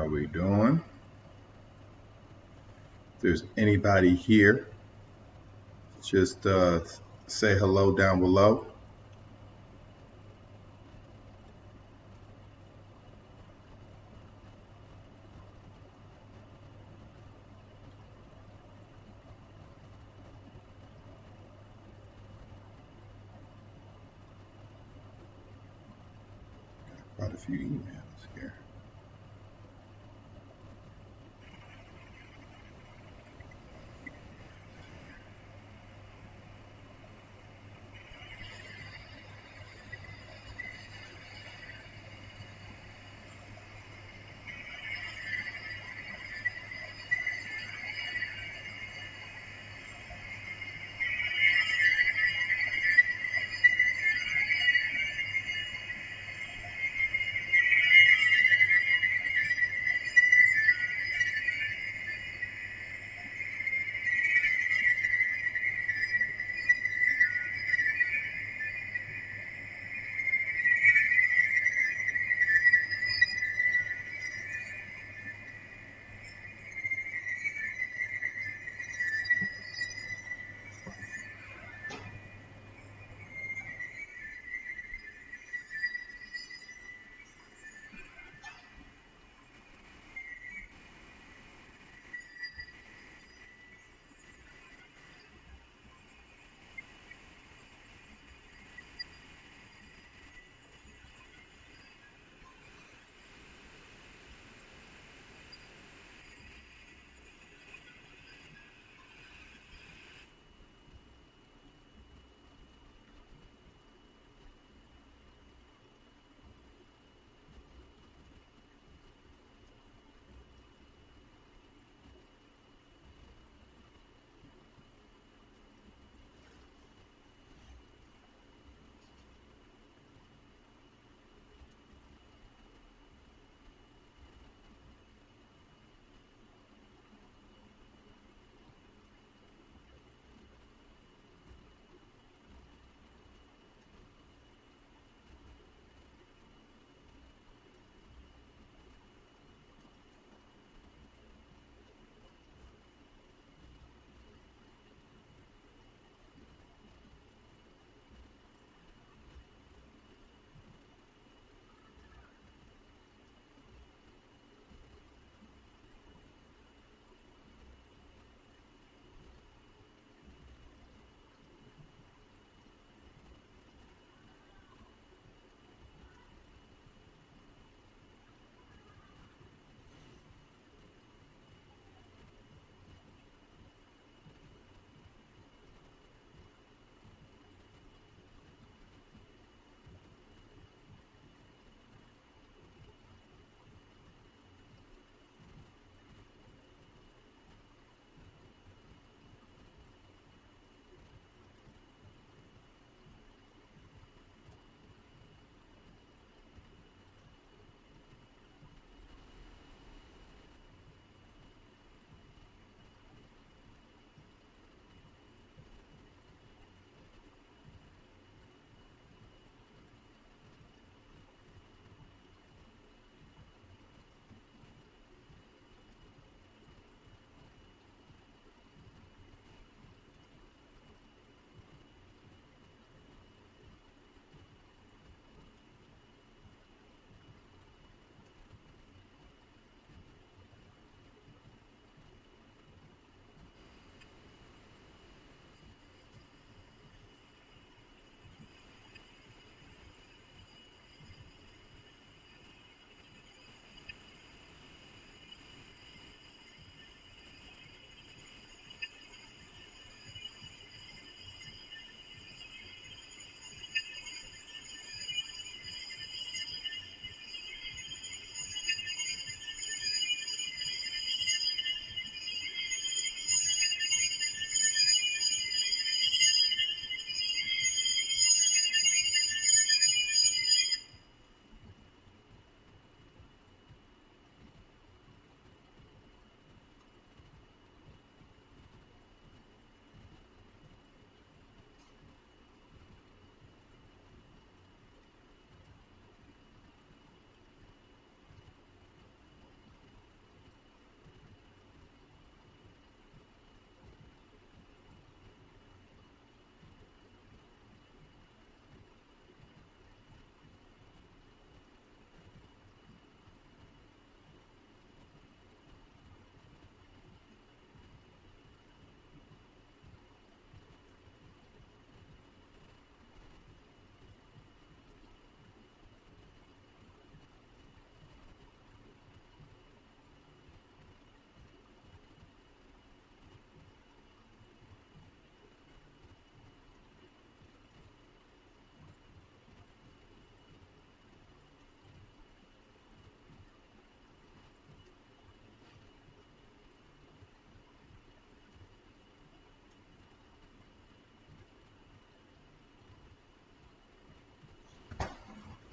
How we doing? If there's anybody here, just say hello down below. Quite a few emails here.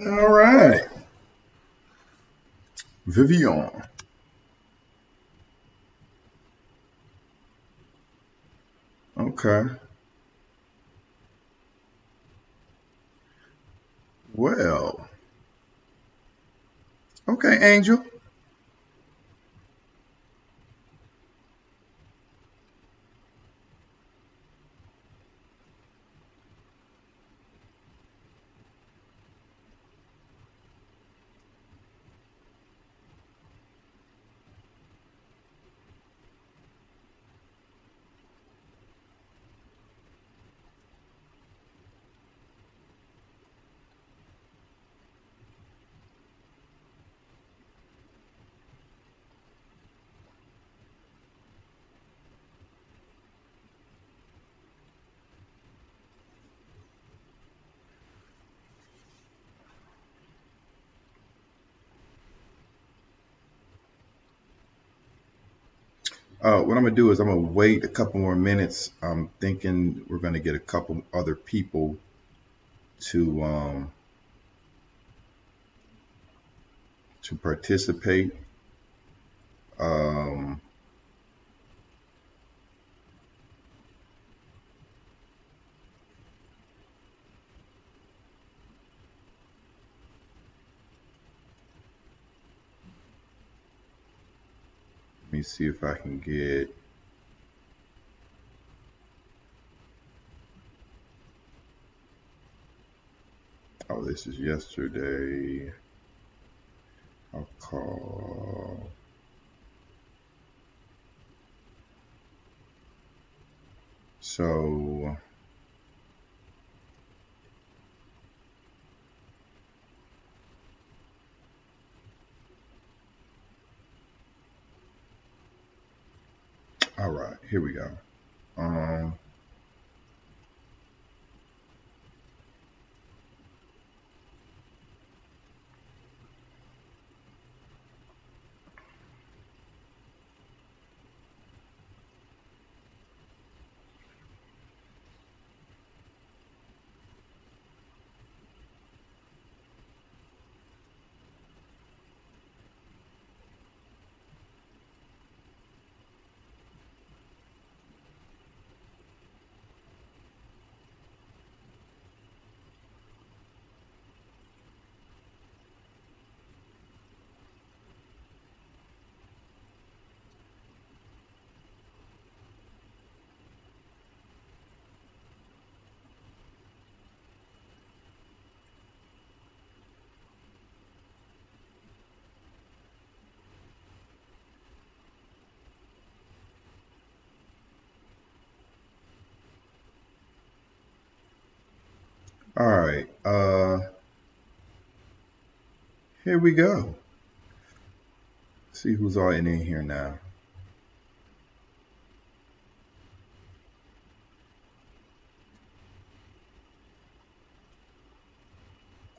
All right. Vivian. Okay. Well. Okay, Angel. What I'm gonna do is I'm gonna wait a couple more minutes. I'm thinking we're gonna get a couple other people to to participate. Um, Let me see if I can get. Oh, this is yesterday. I'll call. So, all right, here we go. Um, all right. Here we go. See who's all in here now.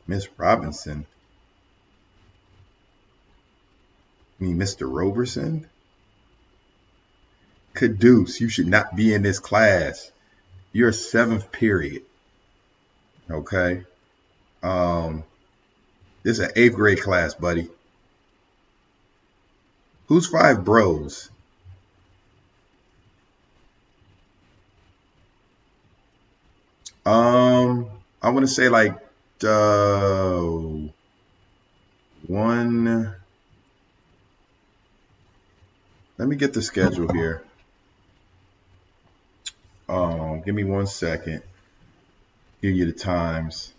Miss Robinson. I mean, Mr. Roberson. Caduce, you should not be in this class. You're seventh period. Okay. Um, this is an eighth grade class, buddy. Who's five bros? I want to say like uh, one. Let me get the schedule here. Give me 1 second. Give you the times.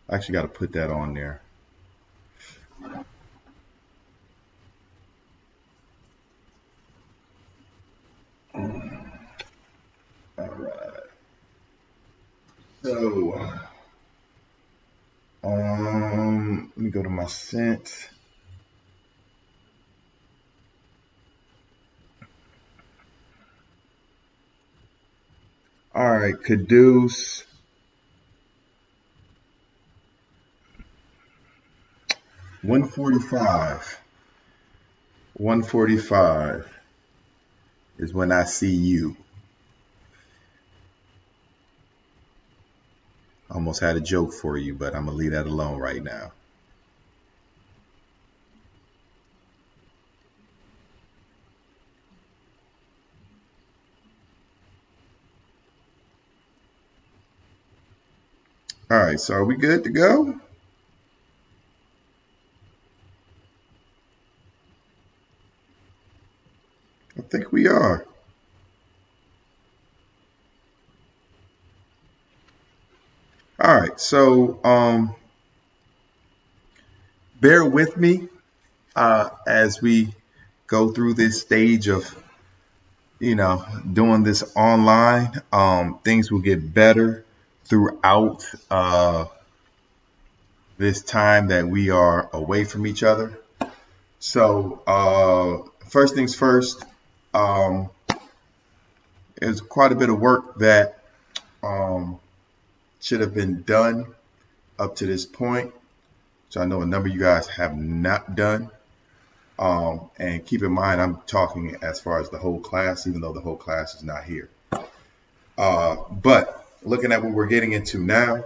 I actually got to put that on there. All right. So, let me go to my sent. All right, Caduce. 145. 145 is when I see you. Almost had a joke for you, but I'm going to leave that alone right now. All right, so are we good to go? I think we are. All right, so bear with me as we go through this stage of doing this online. Things will get better throughout this time that we are away from each other. So first things first, um, there's quite a bit of work that um, should have been done up to this point. So I know a number of you guys have not done. And keep in mind, I'm talking as far as the whole class, even though the whole class is not here. But looking at what we're getting into now,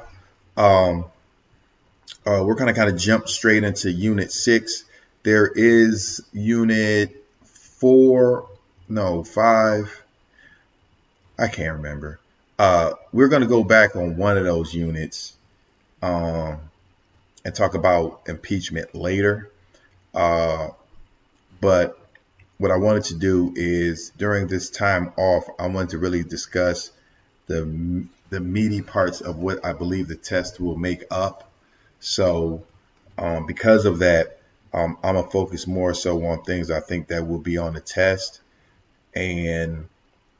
we're going to kind of jump straight into Unit 6. There is Unit 4, no, 5. I can't remember. We're going to go back on one of those units and talk about impeachment later. But what I wanted to do is during this time off, I wanted to really discuss the meaty parts of what I believe the test will make up. So because of that, I'm going to focus more so on things I think that will be on the test and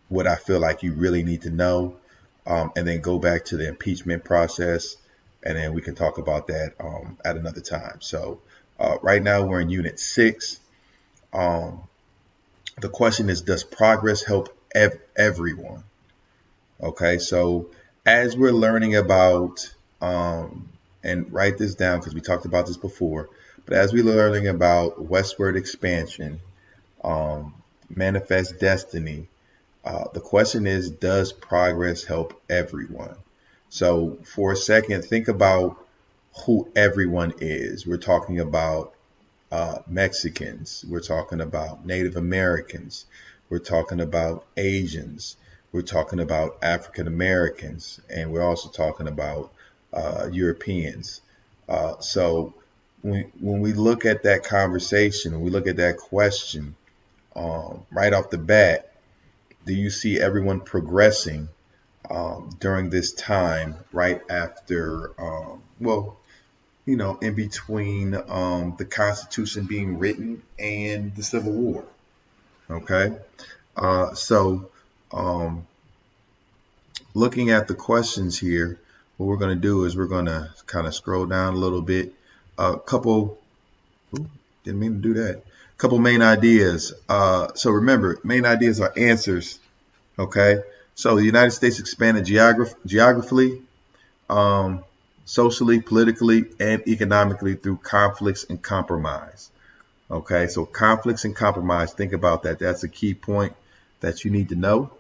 what I feel like you really need to know, and then go back to the impeachment process, and then we can talk about that at another time. So right now we're in Unit 6. The question is, does progress help everyone? Okay, so as we're learning about, and write this down because we talked about this before, but as we're learning about westward expansion, manifest destiny, the question is, does progress help everyone? So for a second, think about who everyone is. We're talking about Mexicans. We're talking about Native Americans. We're talking about Asians. We're talking about African Americans. And we're also talking about Europeans. So when we look at that conversation, when we look at that question, right off the bat, do you see everyone progressing during this time right after, in between the Constitution being written and the Civil War? Okay. So looking at the questions here, what we're going to do is we're going to kind of scroll down a little bit. A couple, didn't mean to do that. Couple main ideas. So remember, main ideas are answers. Okay. So the United States expanded geographically, socially, politically, and economically through conflicts and compromise. Okay, so conflicts and compromise, think about that. That's a key point that you need to know.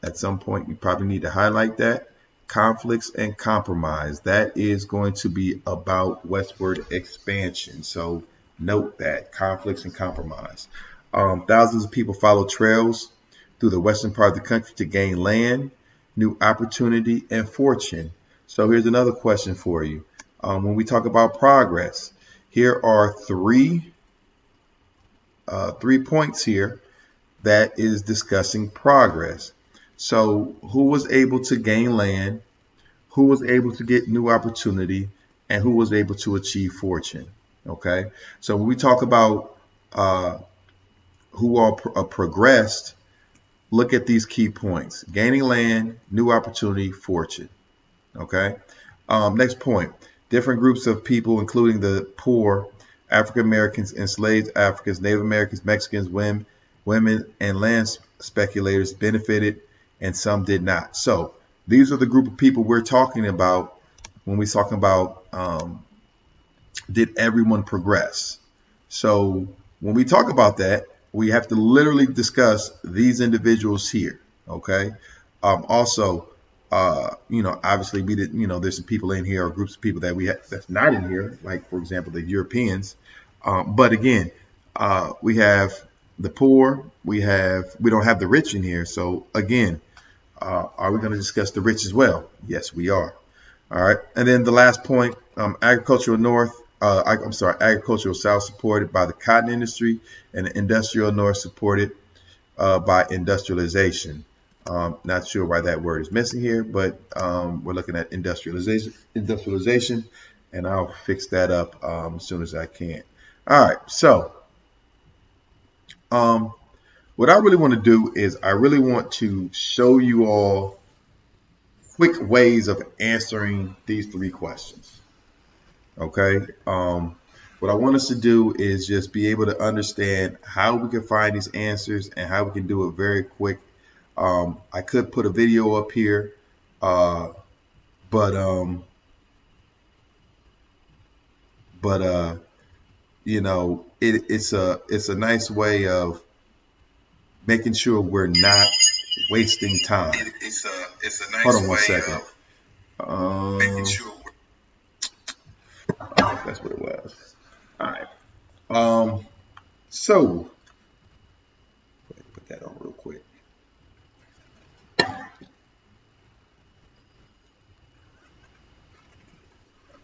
At some point, you probably need to highlight that. Conflicts and compromise. That is going to be about westward expansion. So note that, conflicts and compromise. Thousands of people follow trails through the western part of the country to gain land, new opportunity, and fortune. So here's another question for you. When we talk about progress, here are three points here that is discussing progress. So who was able to gain land, who was able to get new opportunity, and who was able to achieve fortune? Okay, so when we talk about who all progressed, look at these key points: gaining land, new opportunity, fortune. Okay. Next point: different groups of people, including the poor, African Americans, enslaved Africans, Native Americans, Mexicans, women, and land speculators benefited, and some did not. So these are the group of people we're talking about when we're talking about did everyone progress. So when we talk about that, we have to literally discuss these individuals here. Okay. Also, Obviously we did, there's some people in here or groups of people that we have that's not in here, like for example, the Europeans. But again, we have the poor, we don't have the rich in here. So again, are we going to discuss the rich as well? Yes, we are. All right. And then the last point, agricultural north, agricultural south supported by the cotton industry, and the industrial north supported by industrialization. Not sure why that word is missing here, but we're looking at industrialization, and I'll fix that up as soon as I can. All right, so what I really want to do is I really want to show you all quick ways of answering these three questions. Okay. What I want us to do is just be able to understand how we can find these answers and how we can do it very quick. I could put a video up here, uh, but it's a nice way of making sure we're not wasting time. It's a nice. Hold on one second. Making sure. I think that's what it was. All right. So put that on real quick.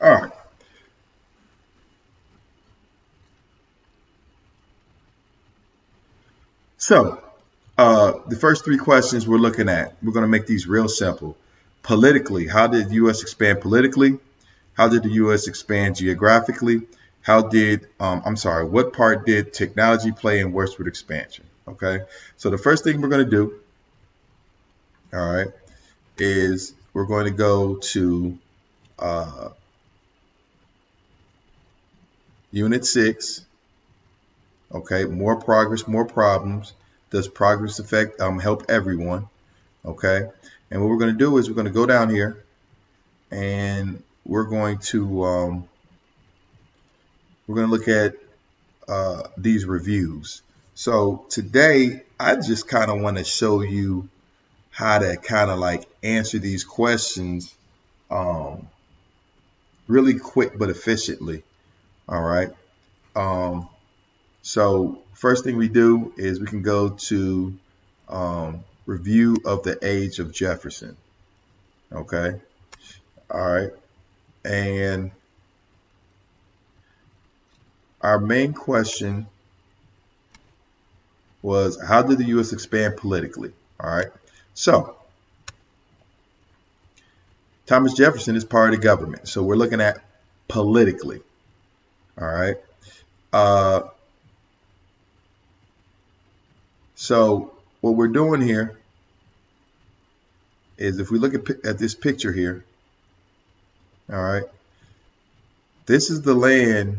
All right. So the first three questions we're looking at, we're going to make these real simple. Politically, how did the U.S. expand politically? How did the U.S. expand geographically? What part did technology play in westward expansion? Okay, so the first thing we're going to do, all right, is we're going to go to Unit 6. Okay, more progress, more problems. Does progress affect help everyone? Okay, and what we're going to do is we're going to go down here and we're going to look at these reviews. So today I just kind of want to show you how to kind of like answer these questions really quick but efficiently. All right. So first thing we do is we can go to review of the age of Jefferson. Okay. All right. And our main question was, how did the U.S. expand politically? All right. So Thomas Jefferson is part of the government. So we're looking at politically. All right. So what we're doing here is if we look at this picture here, all right, this is the land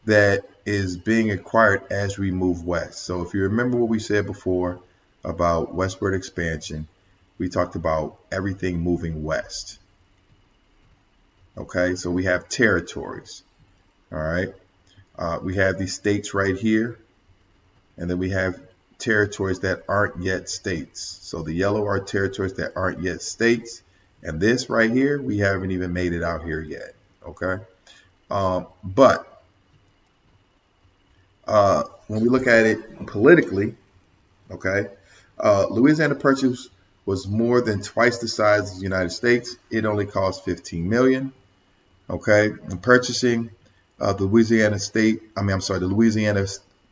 that is being acquired as we move west. So if you remember what we said before about westward expansion, we talked about everything moving west. Okay, so we have territories. All right, we have these states right here, and then we have territories that aren't yet states. So the yellow are territories that aren't yet states, and this right here, we haven't even made it out here yet. Okay, but when we look at it politically, okay, Louisiana Purchase was more than twice the size of the United States. It only cost $15 million. Okay, and purchasing the Louisiana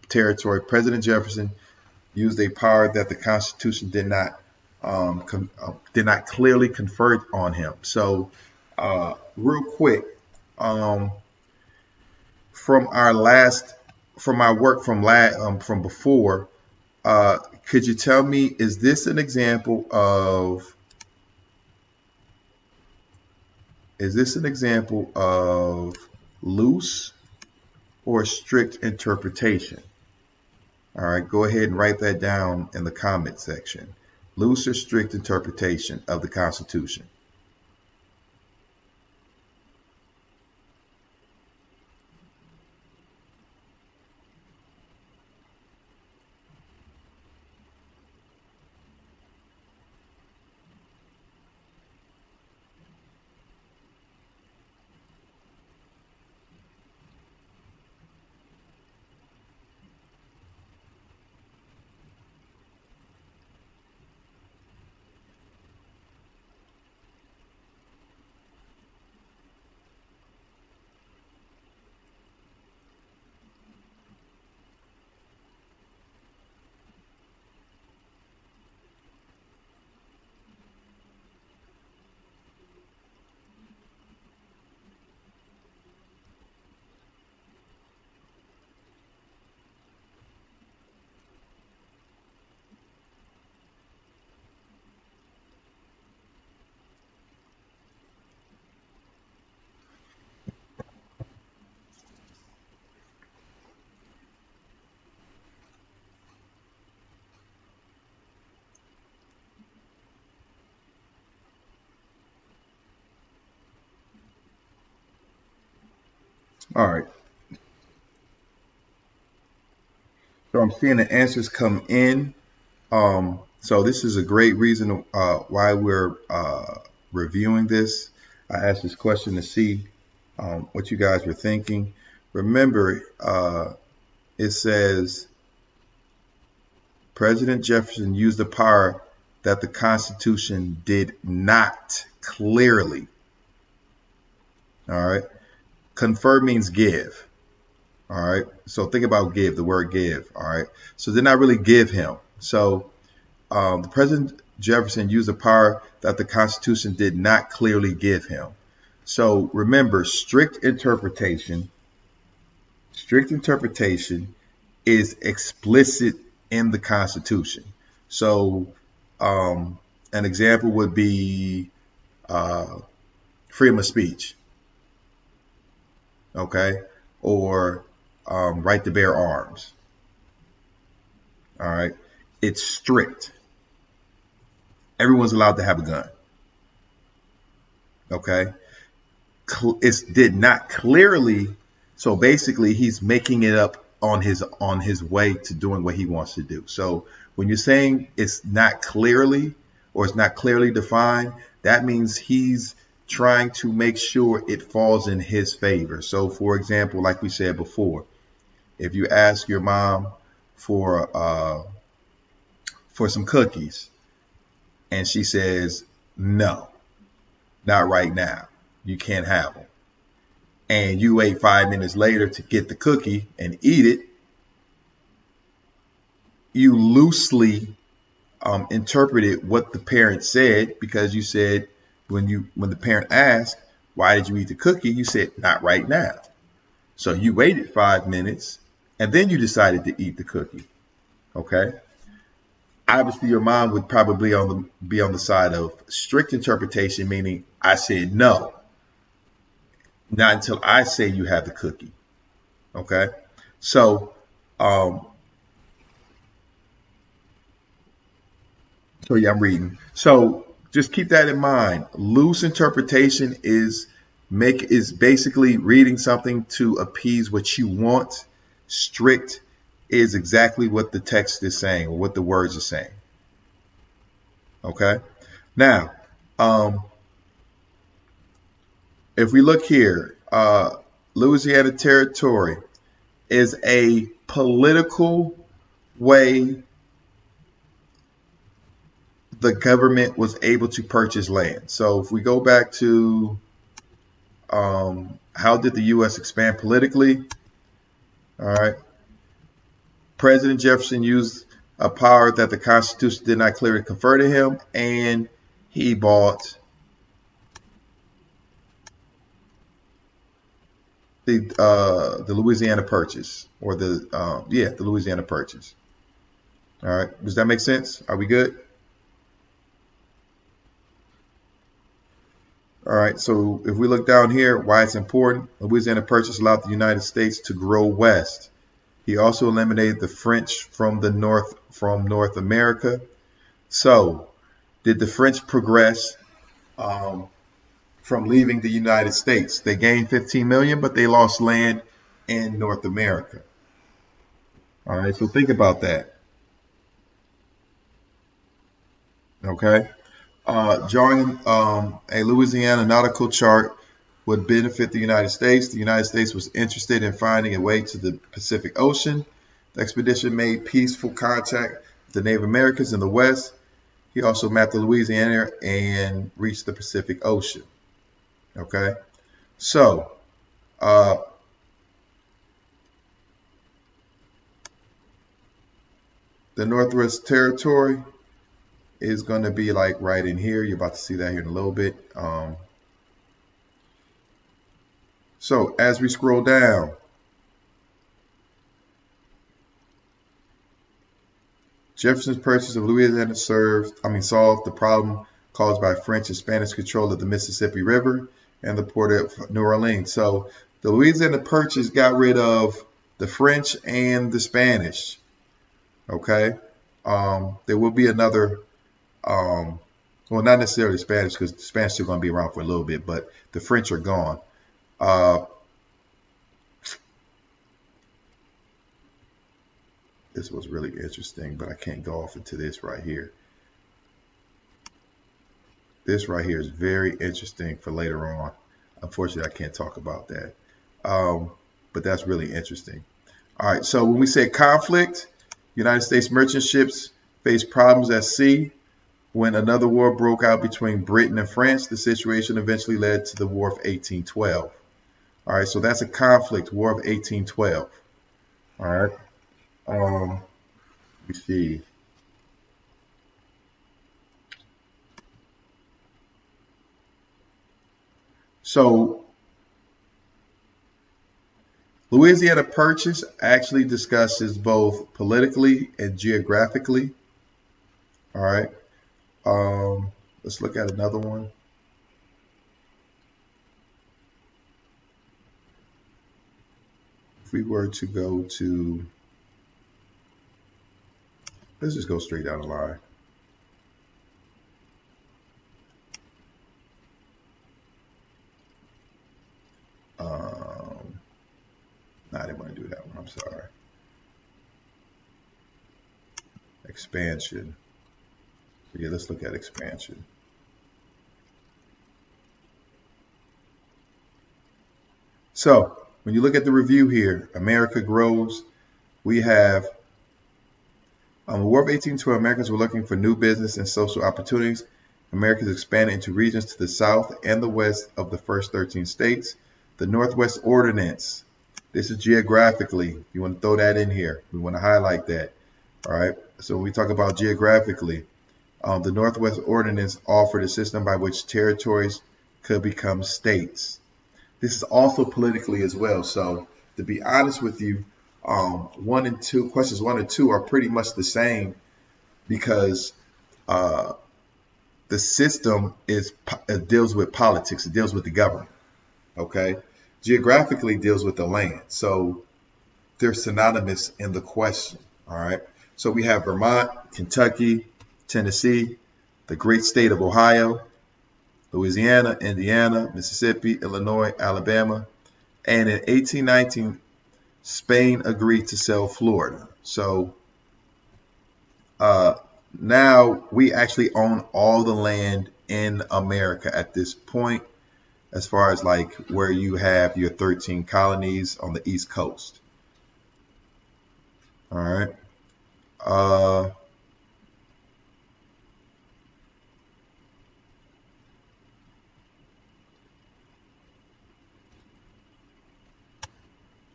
territory, President Jefferson used a power that the Constitution did not clearly confer on him. So, real quick, from our work from before, could you tell me, is this an example of loose or strict interpretation? All right, go ahead and write that down in the comment section. Loose or strict interpretation of the Constitution. All right. So I'm seeing the answers come in. So this is a great reason why we're reviewing this. I asked this question to see what you guys were thinking. Remember, it says President Jefferson used the power that the Constitution did not clearly. All right. Confer means give. All right. So think about give, the word give. All right. So did not really give him. So the President Jefferson used a power that the Constitution did not clearly give him. So remember, strict interpretation is explicit in the Constitution. So an example would be uh, freedom of speech, okay, or right to bear arms. All right, it's strict. Everyone's allowed to have a gun. Okay, it did not clearly. So basically, he's making it up on his way to doing what he wants to do. So when you're saying it's not clearly or it's not clearly defined, that means he's trying to make sure it falls in his favor. So for example, like we said before, if you ask your mom for some cookies and she says no, not right now, you can't have them, and you wait 5 minutes later to get the cookie and eat it, you loosely interpreted what the parent said, because you said when the parent asked, why did you eat the cookie? You said, not right now. So you waited 5 minutes and then you decided to eat the cookie. Okay. Obviously, your mom would probably be on the side of strict interpretation, meaning I said no, not until I say you have the cookie. Okay. So, um, so yeah, I'm reading. So just keep that in mind. Loose interpretation is basically reading something to appease what you want. Strict is exactly what the text is saying or what the words are saying. Okay. Now, um, if we look here, Louisiana Territory is a political way the government was able to purchase land. So if we go back to how did the U.S. expand politically? All right. President Jefferson used a power that the Constitution did not clearly confer to him, and he bought the Louisiana Purchase, or the Louisiana Purchase. All right. Does that make sense? Are we good? All right, so if we look down here, why it's important, Louisiana Purchase allowed the United States to grow west. He also eliminated the French from North America. So, did the French progress from leaving the United States? They gained 15 million, but they lost land in North America. All right, so think about that. Okay. Drawing a Louisiana nautical chart would benefit the United States. The United States was interested in finding a way to the Pacific Ocean. The expedition made peaceful contact with the Native Americans in the West. He also mapped the Louisiana and reached the Pacific Ocean. Okay, so uh, the Northwest Territory is going to be like right in here. You're about to see that here in a little bit. So as we scroll down, Jefferson's purchase of Louisiana solved the problem caused by French and Spanish control of the Mississippi River and the port of New Orleans. So the Louisiana Purchase got rid of the French and the Spanish. Okay. There will be another, well, not necessarily Spanish, because the Spanish are still going to be around for a little bit, but the French are gone. Uh, This was really interesting, but I can't go off into this right here. This right here is very interesting for later on. Unfortunately, I can't talk about that. But that's really interesting. All right, so when we say conflict, United States merchant ships faced problems at sea. When another war broke out between Britain and France, the situation eventually led to the War of 1812. All right, so that's a conflict, War of 1812. All right. Let me see. So Louisiana Purchase actually discusses both politically and geographically. All right. Let's look at another one. If we were to go to, let's just go straight down the line. No, I didn't want to do that one. I'm sorry. Expansion. Yeah, let's look at expansion. So when you look at the review here, America grows. We have the War of 1812, Americans were looking for new business and social opportunities. Americans expanded into regions to the south and the west of the first 13 states. The Northwest Ordinance. This is geographically. You want to throw that in here. We want to highlight that. All right. So when we talk about geographically, the Northwest Ordinance offered a system by which territories could become states. This is also politically as well. So to be honest with you, questions one and two are pretty much the same because the system deals with politics. It deals with the government. Okay. Geographically deals with the land. So they're synonymous in the question. All right. So we have Vermont, Kentucky, Tennessee, the great state of Ohio, Louisiana, Indiana, Mississippi, Illinois, Alabama. And in 1819, Spain agreed to sell Florida. So now we actually own all the land in America at this point, as far as like where you have your 13 colonies on the East Coast. All right.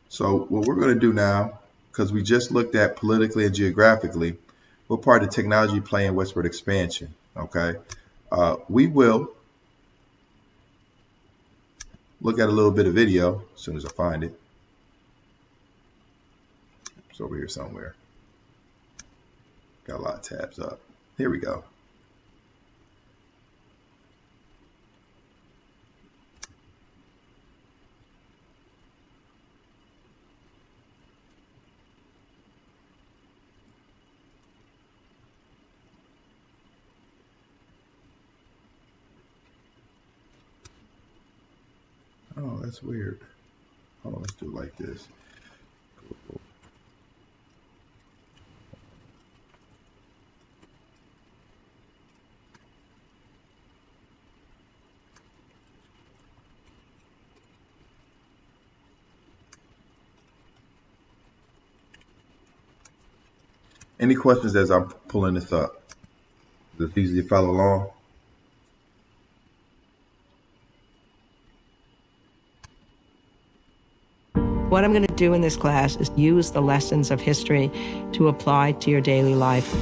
So what we're going to do now, because we just looked at politically and geographically, what part of technology play in westward expansion? Okay. We will look at a little bit of video as soon as I find it. It's over here somewhere. Got a lot of tabs up. Here we go. Oh, that's weird. Hold on, let's do it like this. Any questions as I'm pulling this up? Is it easy to follow along? What I'm going to do in this class is use the lessons of history to apply to your daily life.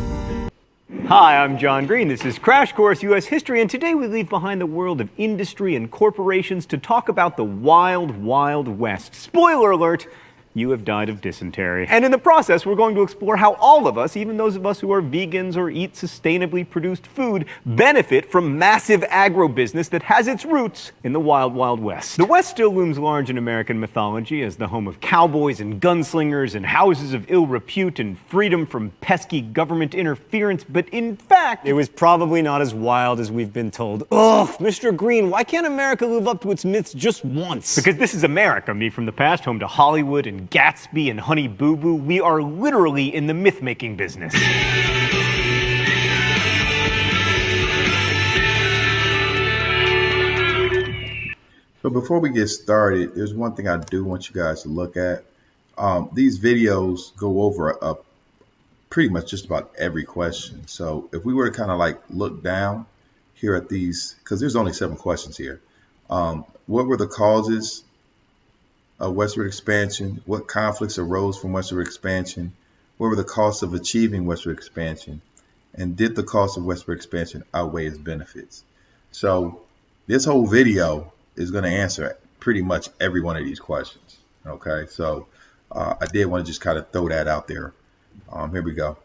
Hi, I'm John Green. This is Crash Course U.S. History, and today we leave behind the world of industry and corporations to talk about the wild, wild West. Spoiler alert! You have died of dysentery. And in the process, we're going to explore how all of us, even those of us who are vegans or eat sustainably produced food, benefit from massive agro-business that has its roots in the wild, wild West. The West still looms large in American mythology as the home of cowboys and gunslingers and houses of ill repute and freedom from pesky government interference, but in fact, it was probably not as wild as we've been told. Ugh, Mr. Green, why can't America live up to its myths just once? Because this is America, me from the past, home to Hollywood and Gatsby and Honey Boo Boo. We are literally in the myth-making business. So before we get started, there's one thing I do want you guys to look at. These videos go over pretty much just about every question. So if we were to kind of like look down here at these, because there's only 7 questions here. What were the causes of westward expansion? What conflicts arose from westward expansion? What were the costs of achieving westward expansion? And did the cost of westward expansion outweigh its benefits? So this whole video is going to answer pretty much every one of these questions. Okay, so I did want to just kind of throw that out there. Here we go.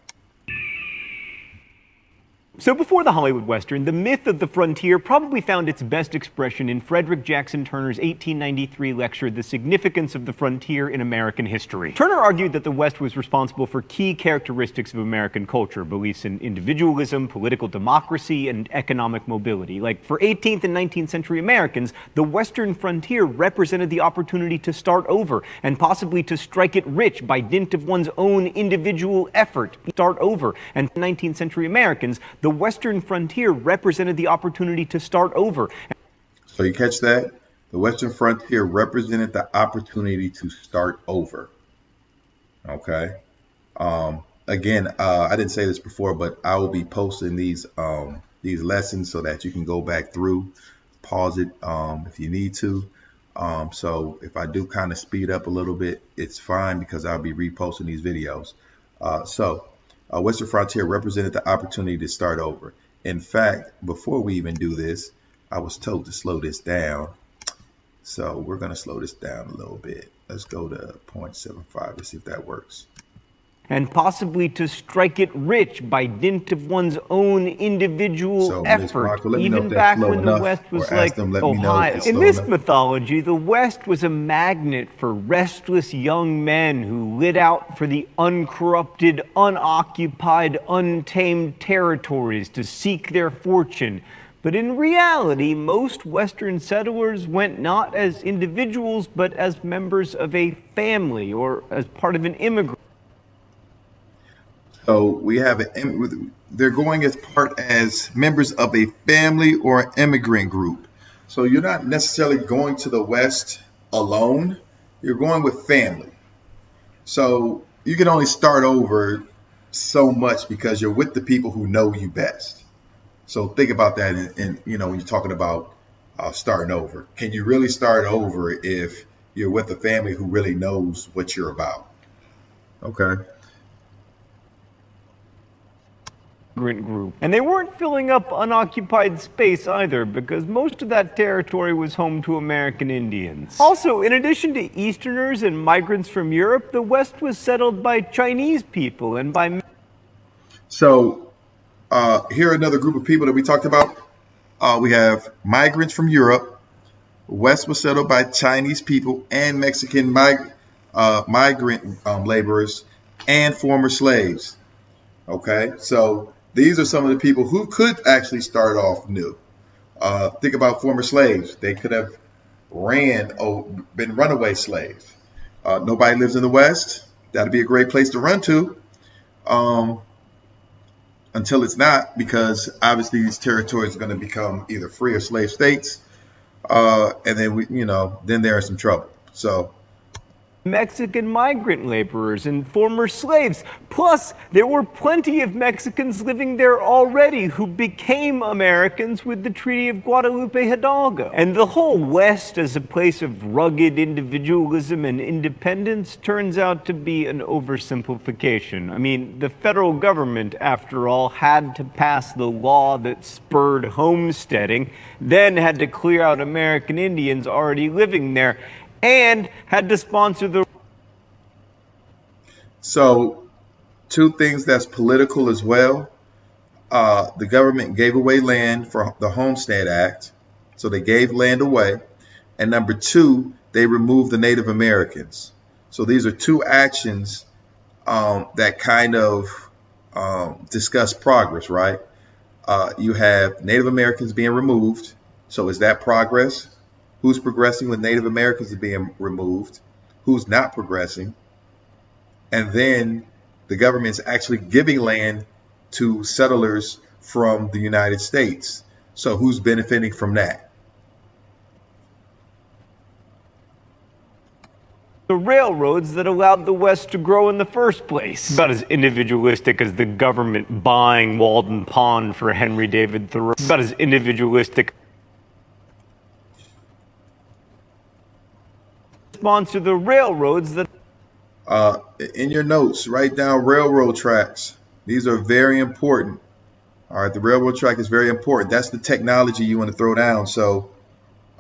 So before the Hollywood Western, the myth of the frontier probably found its best expression in Frederick Jackson Turner's 1893 lecture, The Significance of the Frontier in American History. Turner argued that the West was responsible for key characteristics of American culture, beliefs in individualism, political democracy, and economic mobility. Like, for 18th and 19th century Americans, the Western frontier represented the opportunity to start over and possibly to strike it rich by dint of one's own individual effort. Start over. And 19th century Americans, the Western frontier represented the opportunity to start over. So you catch that? The Western frontier represented the opportunity to start over. Okay. Again, I didn't say this before, but I will be posting these lessons so that you can go back through, pause it if you need to. So if I do kind of speed up a little bit, it's fine because I'll be reposting these videos. Western frontier represented the opportunity to start over. In fact, before we even do this, I was told to slow this down. So we're going to slow this down a little bit. Let's go to 0.75. Let's see if that works. And possibly to strike it rich by dint of one's own individual effort, Marco, even back when the West was like Ohio. In this mythology, the West was a magnet for restless young men who lit out for the uncorrupted, unoccupied, untamed territories to seek their fortune. But in reality, most Western settlers went not as individuals, but as members of a family or as part of an immigrant. So we have they're going as members of a family or an immigrant group. So you're not necessarily going to the West alone. You're going with family. So you can only start over so much because you're with the people who know you best. So think about that. And when you're talking about starting over, can you really start over if you're with a family who really knows what you're about? Okay. Group. And they weren't filling up unoccupied space either, because most of that territory was home to American Indians. Also, in addition to Easterners and migrants from Europe, the West was settled by Chinese people and by... So here are another group of people that we talked about. We have migrants from Europe. West was settled by Chinese people and Mexican migrant laborers and former slaves. Okay, so these are some of the people who could actually start off new. Think about former slaves. They could have been runaway slaves. Nobody lives in the West. That'd be a great place to run to. Until it's not, because obviously these territories are going to become either free or slave states. And then then they're in some trouble. So Mexican migrant laborers and former slaves. Plus, there were plenty of Mexicans living there already who became Americans with the Treaty of Guadalupe Hidalgo. And the whole West as a place of rugged individualism and independence turns out to be an oversimplification. I mean, the federal government, after all, had to pass the law that spurred homesteading, then had to clear out American Indians already living there, and had to sponsor the... So, two things that's political as well. The government gave away land for the Homestead Act. So they gave land away. And number two, they removed the Native Americans. So these are two actions that kind of discuss progress, right? You have Native Americans being removed. So is that progress? Who's progressing with Native Americans being removed? who's not progressing, and then the government's actually giving land to settlers from the United States. So who's benefiting from that? The railroads that allowed the West to grow in the first place. About as individualistic as the government buying Walden Pond for Henry David Thoreau. About as individualistic. Sponsor the railroads that. In your notes, write down railroad tracks. These are very important. All right, the railroad track is very important. That's the technology you want to throw down. So,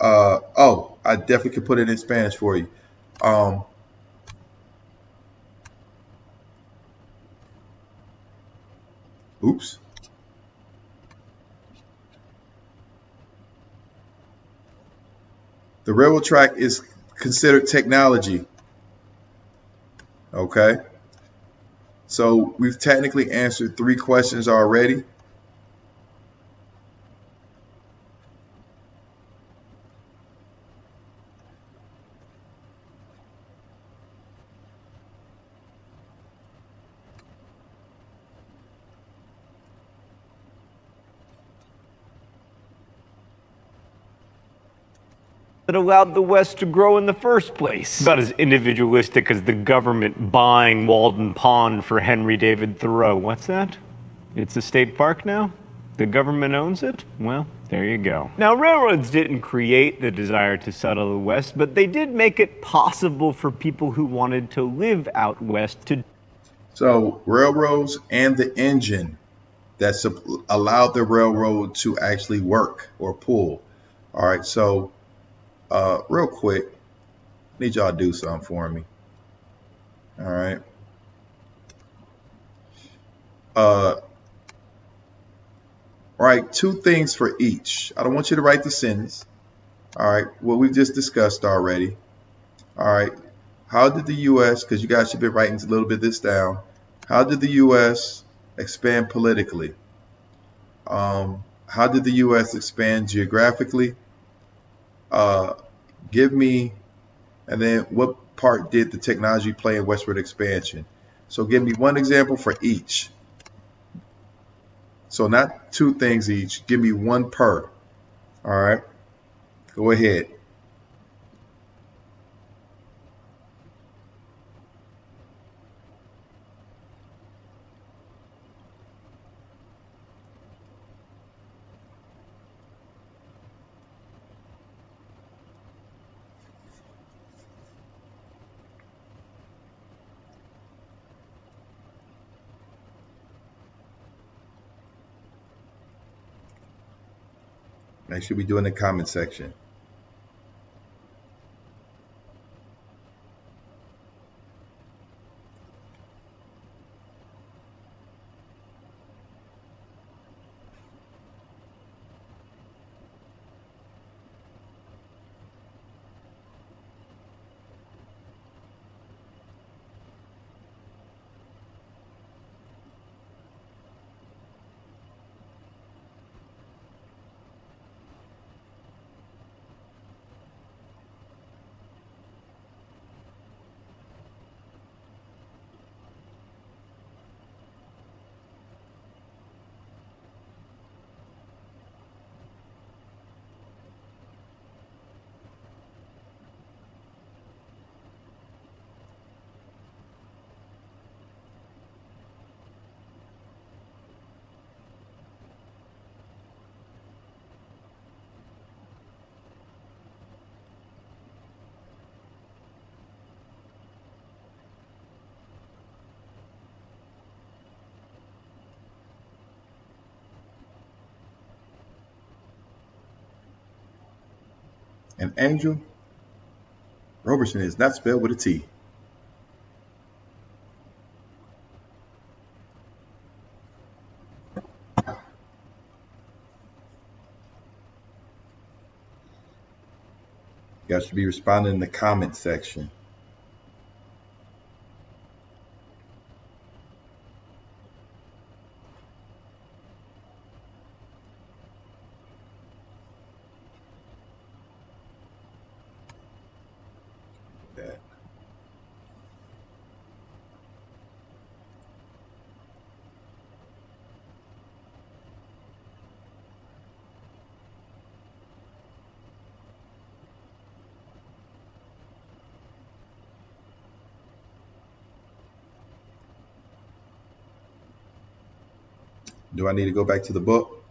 oh, I definitely could put it in Spanish for you. Oops. The railroad track is considered technology. Okay. So we've technically answered 3 questions already. That allowed the West to grow in the first place. About as individualistic as the government buying Walden Pond for Henry David Thoreau. What's that? It's a state park now? The government owns it? Well, there you go. Now, railroads didn't create the desire to settle the West, but they did make it possible for people who wanted to live out West to. So railroads and the engine that allowed the railroad to actually work or pull. All right, so real quick, I need y'all to do something for me. All right. Write 2 things for each. I don't want you to write the sentence. All right, what we've just discussed already. All right, how did the U.S., because you guys should be writing a little bit of this down, how did the U.S. expand politically? How did the U.S. expand geographically? Give me, and then what part did the technology play in westward expansion? So give me one example for each. So not 2 things each, give me 1 per. All right, go ahead. Make sure we do in the comment section. And Angel, Roberson is not spelled with a T. You guys should be responding in the comment section. That. Do I need to go back to the book?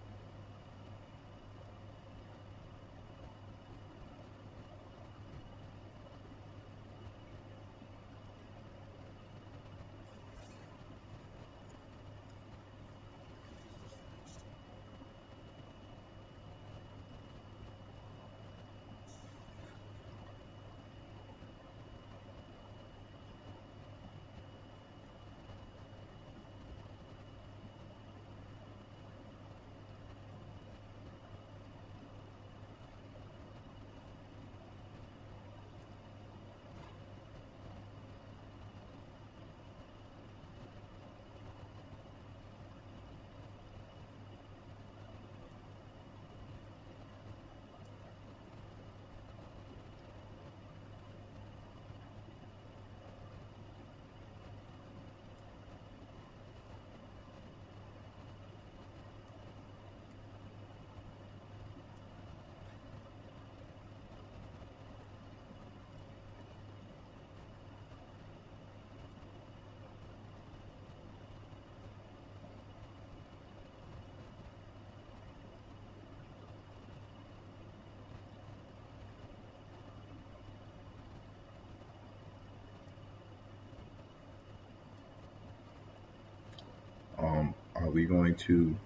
Are we going to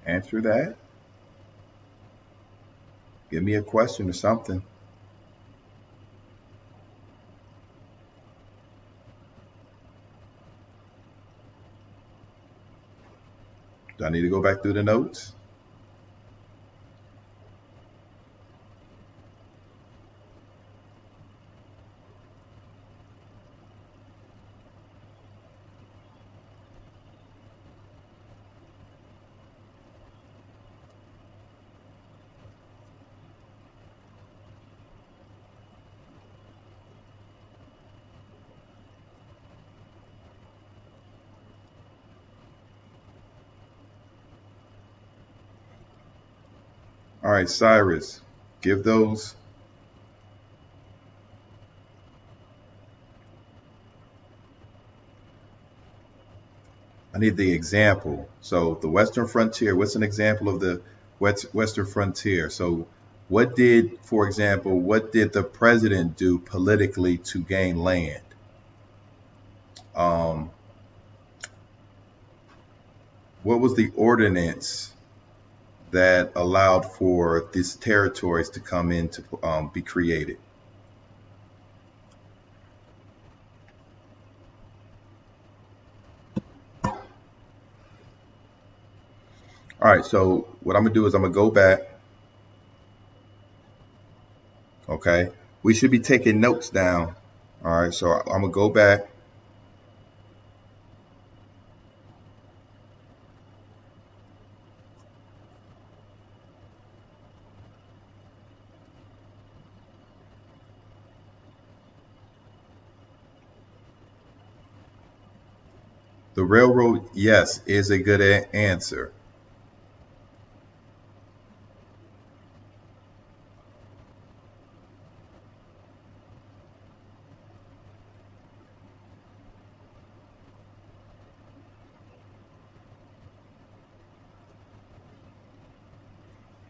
answer that? Give me a question or something. Do I need to go back through the notes? All right, Cyrus, give those. I need the example. So the Western frontier, what's an example of the Western frontier? So what did, for example, what did the president do politically to gain land? Um, what was the ordinance that allowed for these territories to come in to be created? All right, so what I'm gonna do is I'm gonna go back. Okay, we should be taking notes down. All right, so I'm gonna go back. The railroad, yes, is a good answer.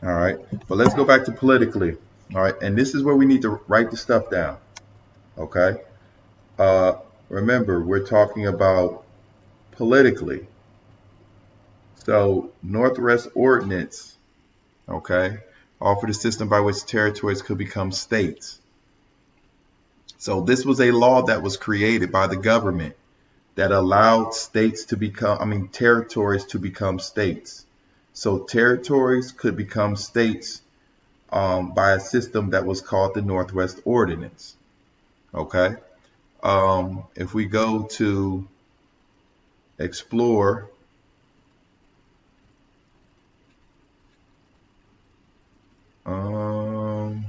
All right, but let's go back to politically. All right, and this is where we need to write the stuff down. Okay, uh, remember we're talking about politically. So Northwest Ordinance, okay, offered a system by which territories could become states. So this was a law that was created by the government that allowed states to become, I mean, territories to become states. So territories could become states by a system that was called the Northwest Ordinance. Okay. If we go to explore, um,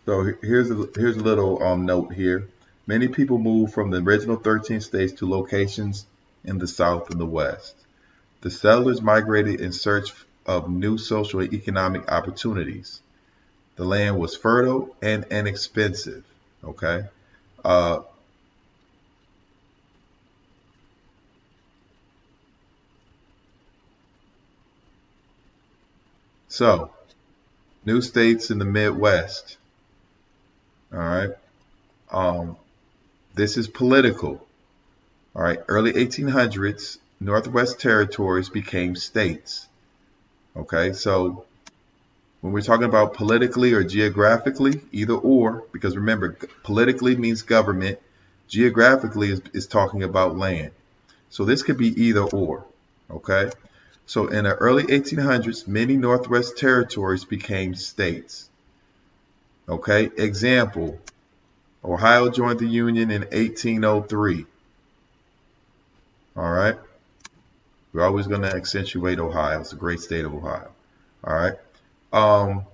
so here's a little note here. Many people moved from the original 13 states to locations in the South and the West. The settlers migrated in search of new social and economic opportunities. The land was fertile and inexpensive. Okay. Uh, so, new states in the Midwest. All right. Um, this is political. All right. Early 1800s, Northwest territories became states. Okay. So, when we're talking about politically or geographically, either or, because remember, politically means government, geographically is talking about land. So this could be either or. Okay. So in the early 1800s, many Northwest territories became states. Okay. Example, Ohio joined the Union in 1803. All right. We're always going to accentuate Ohio. It's a great state of Ohio. All right. Um,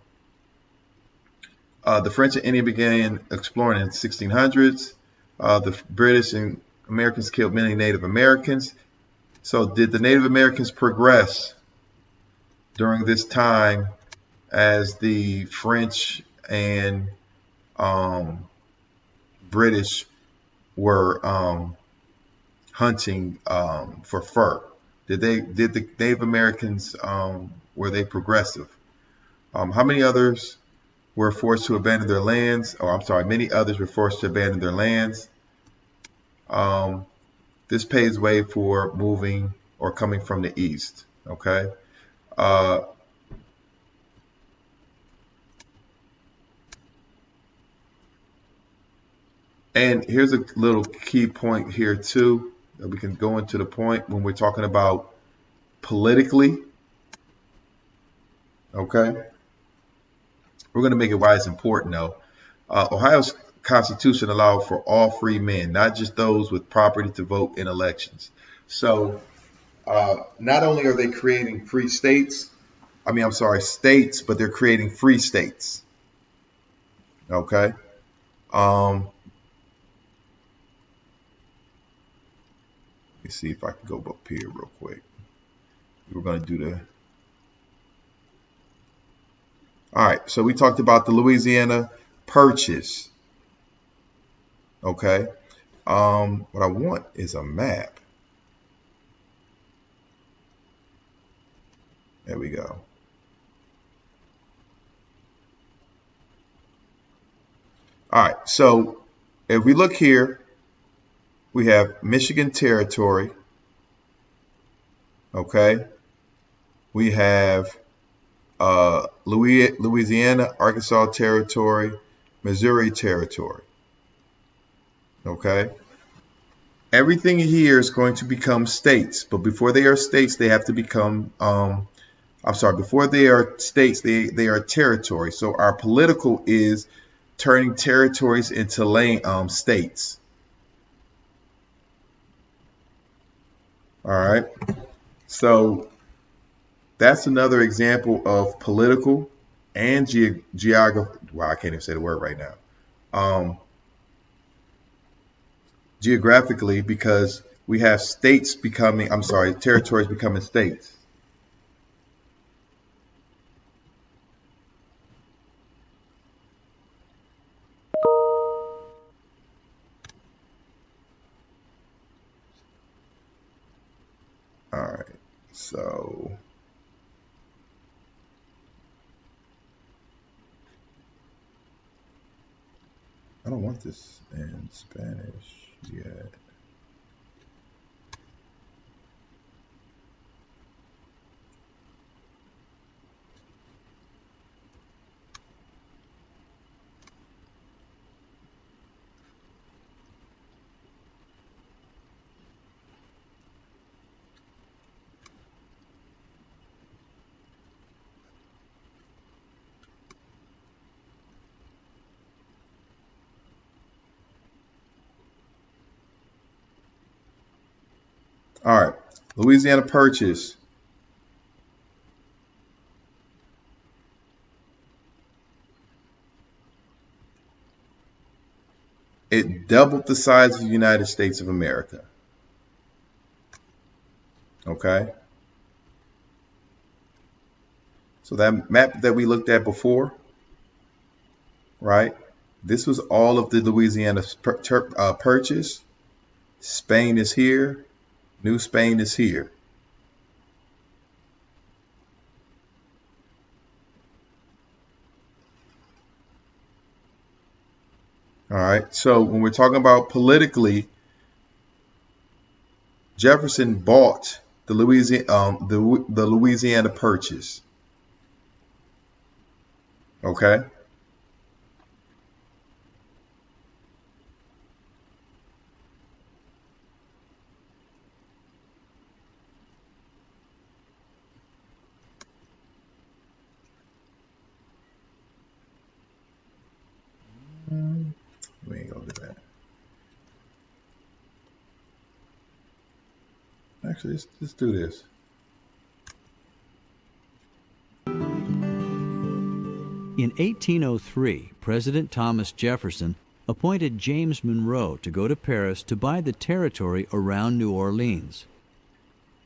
the French and Indian began exploring in the 1600s. The British and Americans killed many Native Americans. So did the Native Americans progress during this time as the French and British were hunting for fur? Did the Native Americans were they progressive? How many others were forced to abandon their lands? Oh, I'm sorry, many others were forced to abandon their lands. Um, this paves way for moving or coming from the east. Okay. Uh, and here's a little key point here too that we can go into the point when we're talking about politically. Okay. We're going to make it why it's important though. Ohio's Constitution allowed for all free men, not just those with property to vote in elections. So not only are they creating free states, I'm sorry, states, but they're creating free states. Okay. Um, let me see if I can go up here real quick. We're going to do the. All right. So we talked about the Louisiana Purchase. Okay. What I want is a map. There we go. All right. So if we look here, we have Michigan Territory. Okay. We have Louisiana, Arkansas Territory, Missouri Territory. Okay. Everything here is going to become states, but before they are states, they have to become. Before they are states, they are territories. So our political is turning territories into states. All right. So that's another example of political and geography. Wow, I can't even say the word right now. Um, Geographically, because we have states becoming, territories becoming states. All right. So I don't want this in Spanish yet. All right. Louisiana Purchase. It doubled the size of the United States of America. Okay. So that map that we looked at before, right? This was all of the Louisiana purchase. Spain is here. New Spain is here. All right. So when we're talking about politically, Jefferson bought the Louisiana Purchase. Okay. We ain't gonna do that. Actually, let's do this. In 1803, President Thomas Jefferson appointed James Monroe to go to Paris to buy the territory around New Orleans.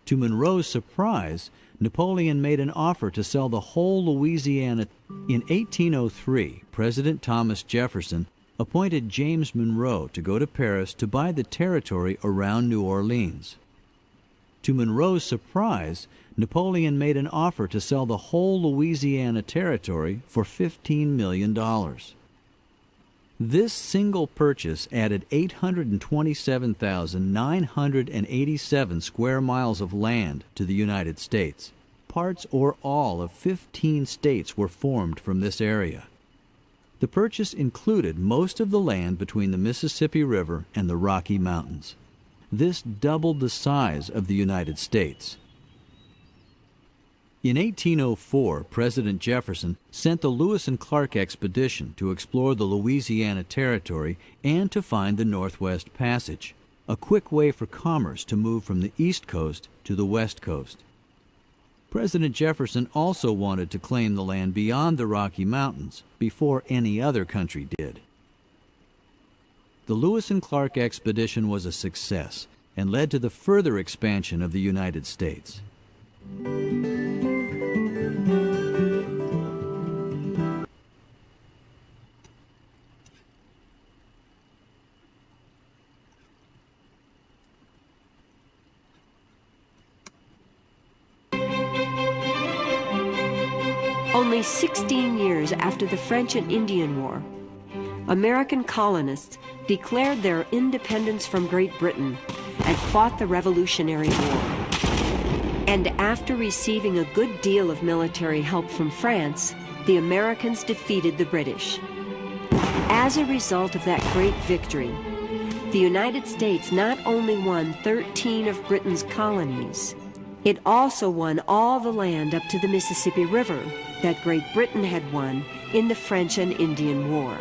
To Monroe's surprise, Napoleon made an offer to sell the whole Louisiana. In 1803, President Thomas Jefferson appointed James Monroe to go to Paris to buy the territory around New Orleans. To Monroe's surprise, Napoleon made an offer to sell the whole Louisiana territory for $15 million. This single purchase added 827,987 square miles of land to the United States. Parts or all of 15 states were formed from this area. The purchase included most of the land between the Mississippi River and the Rocky Mountains. This doubled the size of the United States. In 1804, President Jefferson sent the Lewis and Clark expedition to explore the Louisiana Territory and to find the Northwest Passage, a quick way for commerce to move from the East Coast to the West Coast. President Jefferson also wanted to claim the land beyond the Rocky Mountains before any other country did. The Lewis and Clark expedition was a success and led to the further expansion of the United States. Only 16 years after the French and Indian War, American colonists declared their independence from Great Britain and fought the Revolutionary War. And after receiving a good deal of military help from France, the Americans defeated the British. As a result of that great victory, the United States not only won 13 of Britain's colonies, it also won all the land up to the Mississippi River that Great Britain had won in the French and Indian War.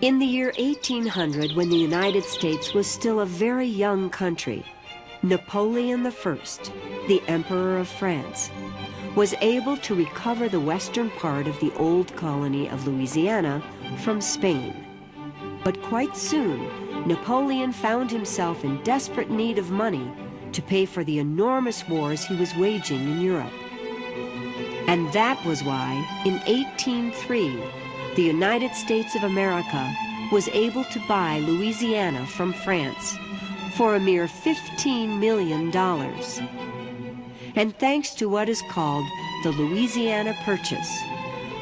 In the year 1800, when the United States was still a very young country, Napoleon I, the Emperor of France, was able to recover the western part of the old colony of Louisiana from Spain. But quite soon, Napoleon found himself in desperate need of money to pay for the enormous wars he was waging in Europe. And that was why, in 1803, the United States of America was able to buy Louisiana from France for a mere $15 million. And thanks to what is called the Louisiana Purchase,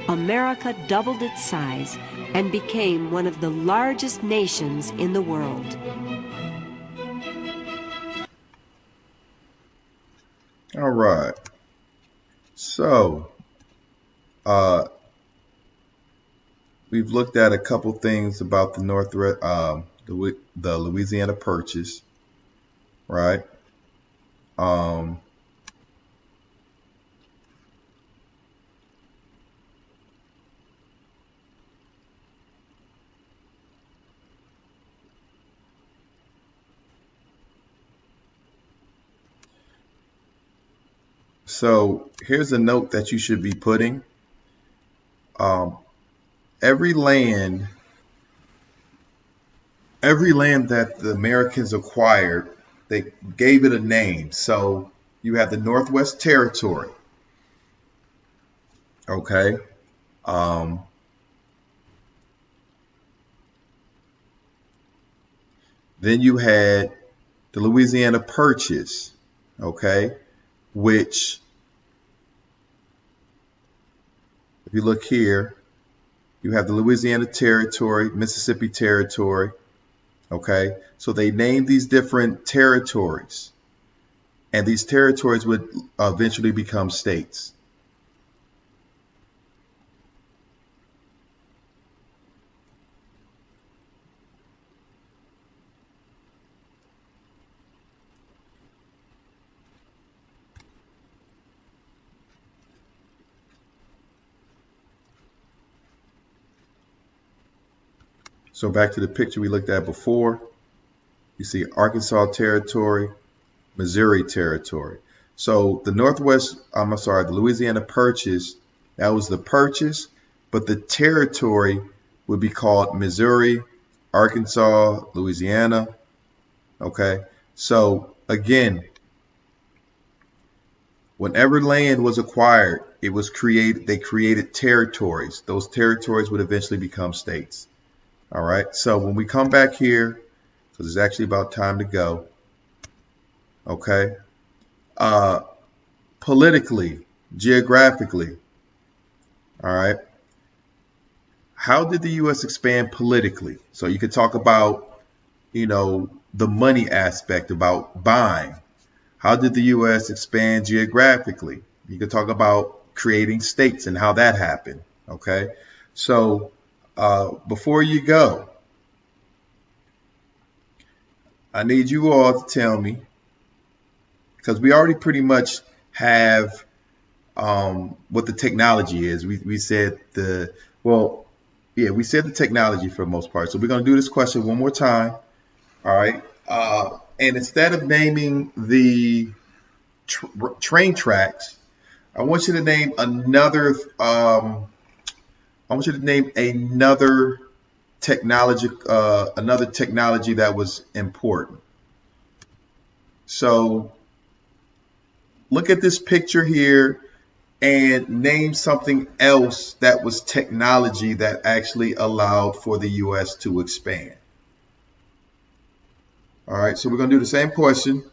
America doubled its size and became one of the largest nations in the world. All right. So, we've looked at a couple things about the the Louisiana Purchase, right? So here's a note that you should be putting. Every land that the Americans acquired, they gave it a name. So You have the Northwest Territory. Okay. Um, then you had the Louisiana Purchase. Okay. Which, if you look here, you have the Louisiana Territory, Mississippi Territory. Okay. So they named these different territories, and these territories would eventually become states. So back to the picture we looked at before, you see Arkansas Territory, Missouri Territory. So the the Louisiana Purchase, that was the purchase, but the territory would be called Missouri, Arkansas, Louisiana. Okay. So again, whenever land was acquired, they created territories. Those territories would eventually become states. All right. So when we come back here, because it's actually about time to go. Okay. Uh, politically, geographically, all right. How did the U.S. expand politically? So you could talk about, the money aspect about buying. How did the U.S. expand geographically? You could talk about creating states and how that happened. Okay. So before you go, I need you all to tell me, because we already pretty much have what the technology is. We said we said the technology for the most part. So we're going to do this question one more time. All right. And instead of naming the train tracks, I want you to name another. I want you to name another technology that was important. So look at this picture here and name something else that was technology that actually allowed for the U.S. to expand. All right, so we're going to do the same question.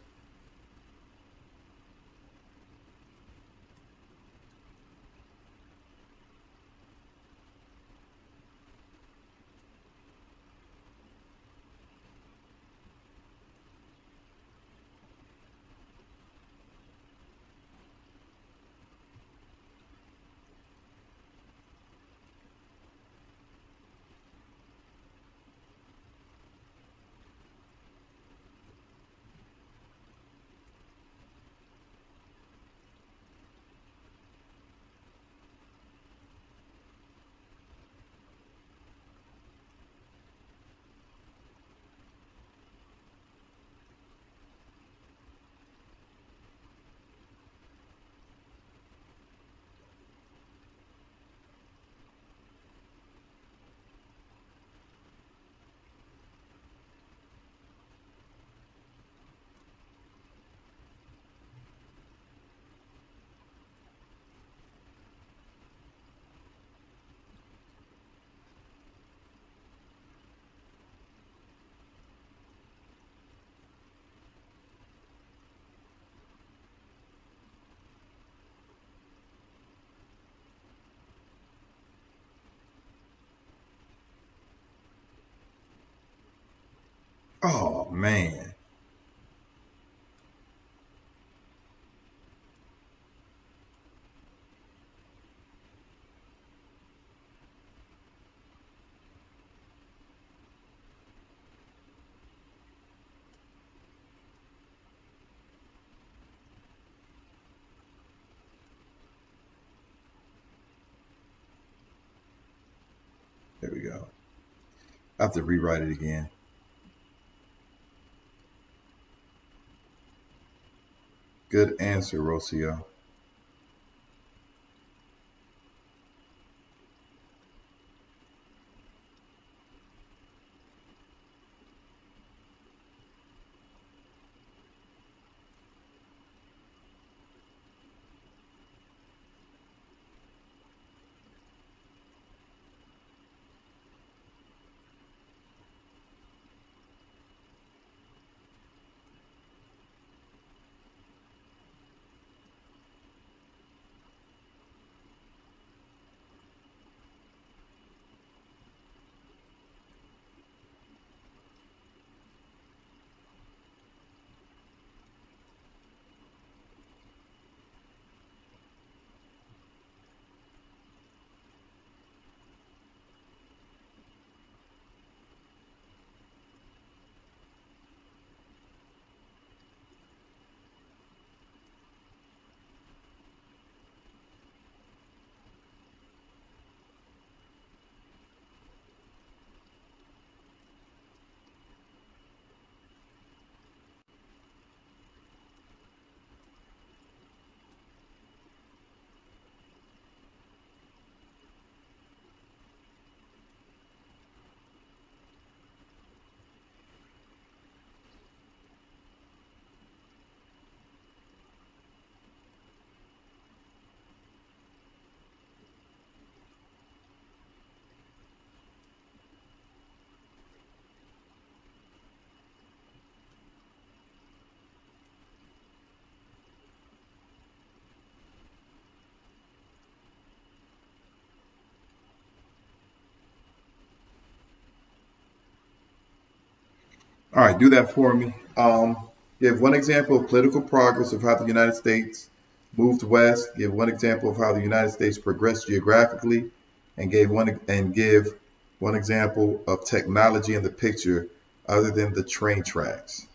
Oh, man. There we go. I have to rewrite it again. Good answer, Rocio. All right, do that for me. Give one example of political progress of how the United States moved west. Give one example of how the United States progressed geographically, and give one example of technology in the picture other than the train tracks.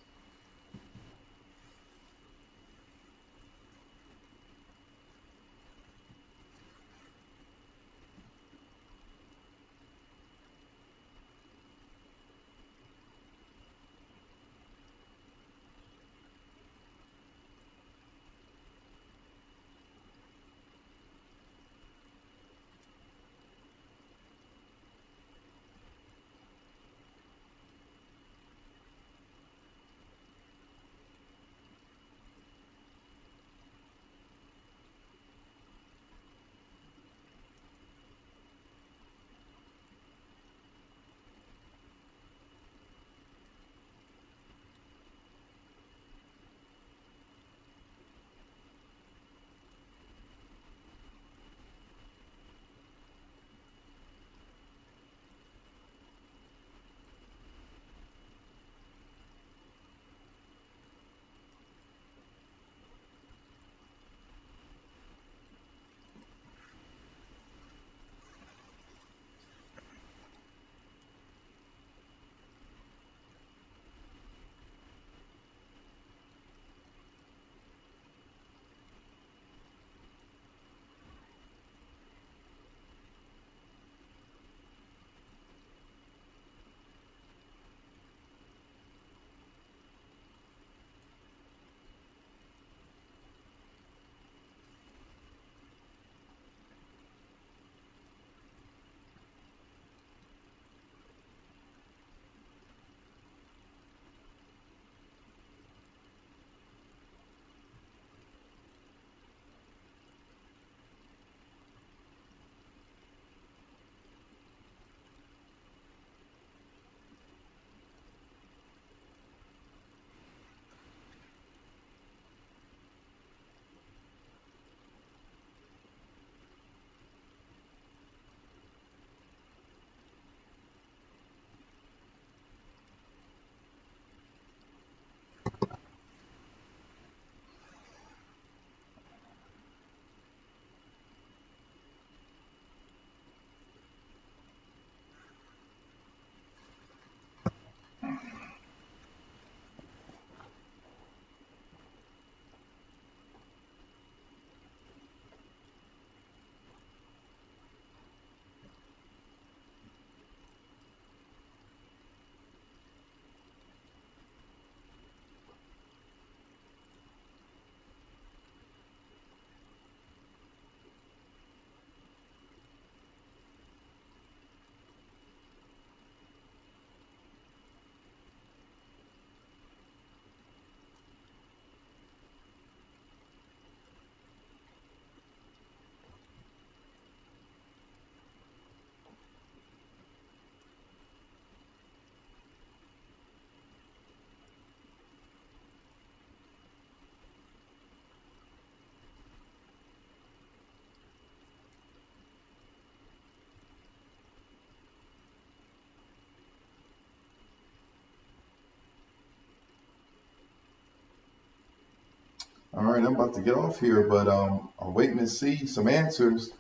All right, I'm about to get off here, but I'm waiting to see some answers.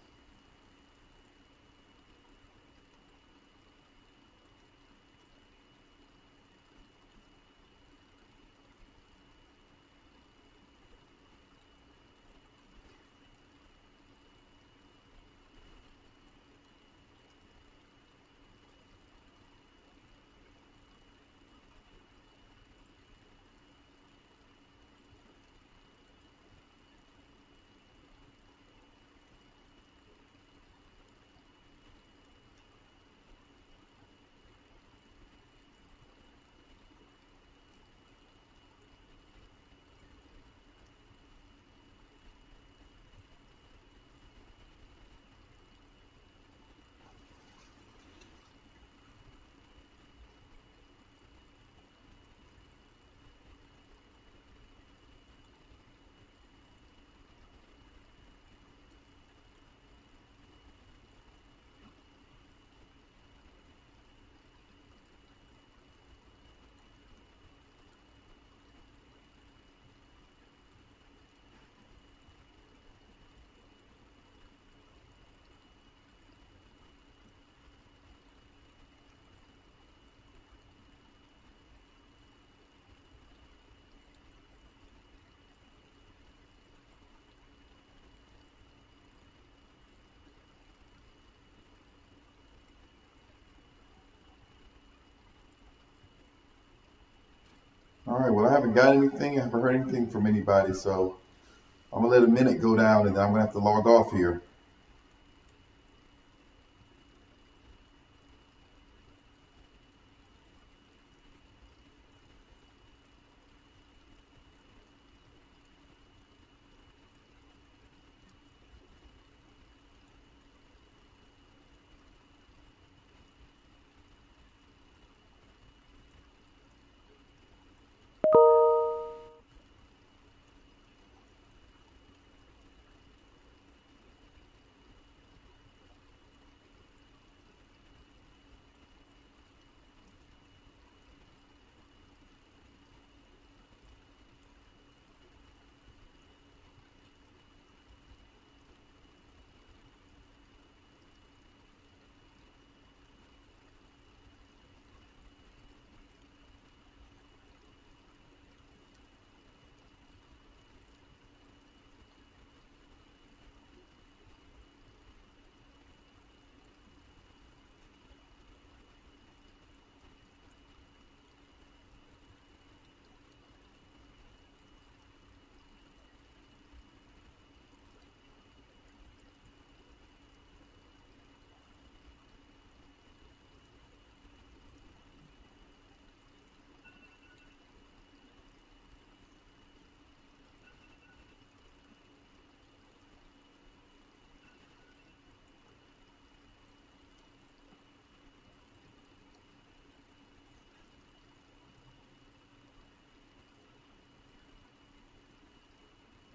right, well, I haven't got anything. I haven't heard anything from anybody, so I'm gonna let a minute go down and then I'm gonna have to log off here.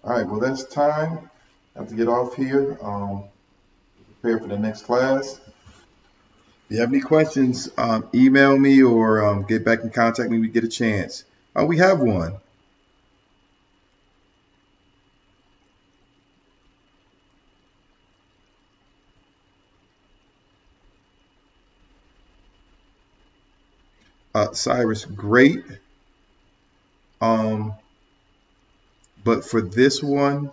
All right, well, that's time. I have to get off here. Prepare for the next class. If you have any questions, email me or get back in contact with me when you get a chance. Oh, we have one. Cyrus, great. Um, but for this one,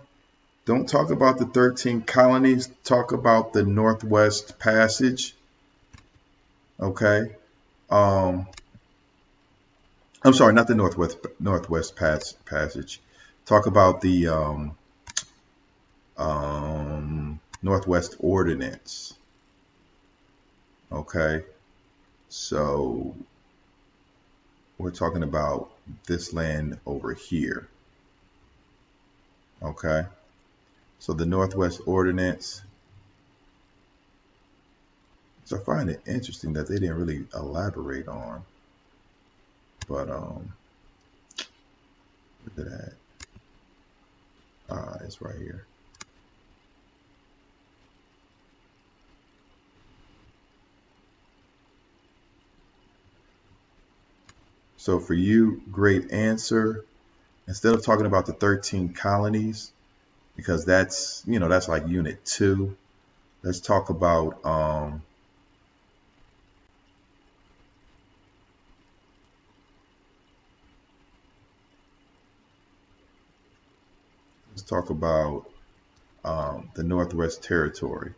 don't talk about the 13 colonies. Talk about the Northwest Passage. Okay. Um, I'm sorry, not the Northwest Passage. Talk about the Northwest Ordinance. Okay. So we're talking about this land over here. Okay. So the Northwest Ordinance. So I find it interesting that they didn't really elaborate on, but look at that. It's right here. So for you, great answer. Instead of talking about the 13 colonies, because that's, that's like unit 2. Let's talk about the Northwest Territory.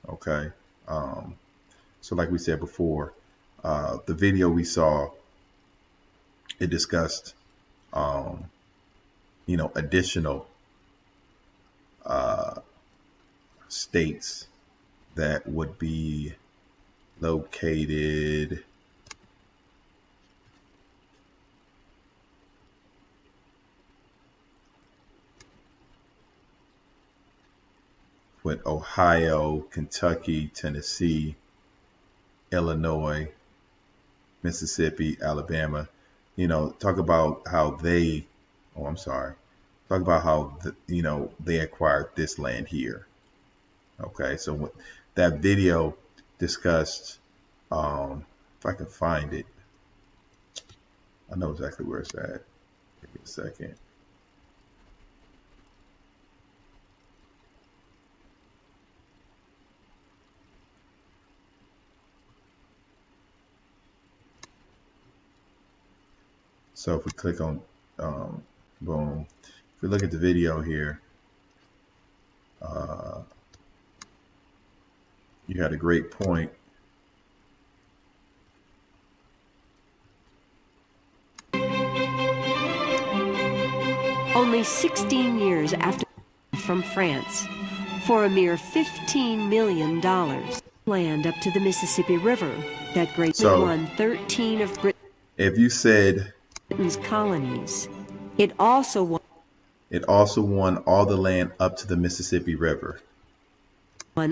Okay. So like we said before, the video we saw, it discussed additional states that would be located with Ohio, Kentucky, Tennessee, Illinois, Mississippi, Alabama. Talk about how they, oh, I'm sorry. Talk about how, they acquired this land here. Okay, so that video discussed, if I can find it, I know exactly where it's at. Give me a second. So if we click on, boom, if we look at the video here, you had a great point. only 16 years after from France for a mere $15 million. Land up to the Mississippi River that greatly won 13 of if you said Britain's colonies. It also won all the land up to the Mississippi River.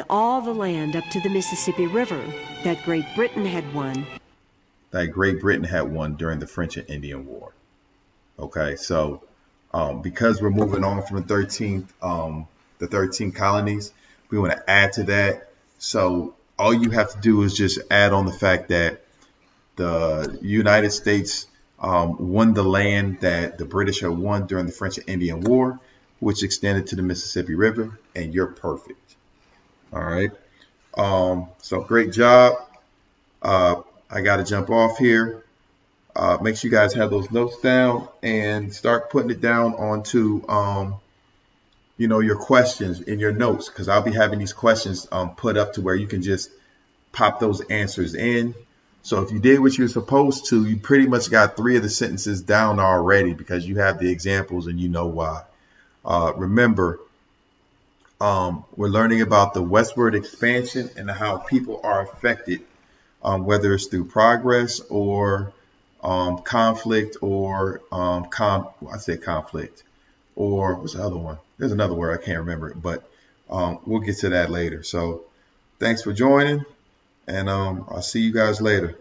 all the land up to the Mississippi River that Great Britain had won. That Great Britain had won during the French and Indian War. Okay, so because we're moving on from the 13 colonies, we want to add to that. So all you have to do is just add on the fact that the United States won the land that the British had won during the French and Indian War, which extended to the Mississippi River, and you're perfect. All right. So great job. I got to jump off here. Make sure you guys have those notes down and start putting it down onto, your questions in your notes, because I'll be having these questions put up to where you can just pop those answers in. So if you did what you're supposed to, you pretty much got 3 of the sentences down already because you have the examples and you know why. Remember, we're learning about the westward expansion and how people are affected, whether it's through progress or conflict or I said conflict, or what's the other one? There's another word, I can't remember it, but we'll get to that later. So thanks for joining, and I'll see you guys later.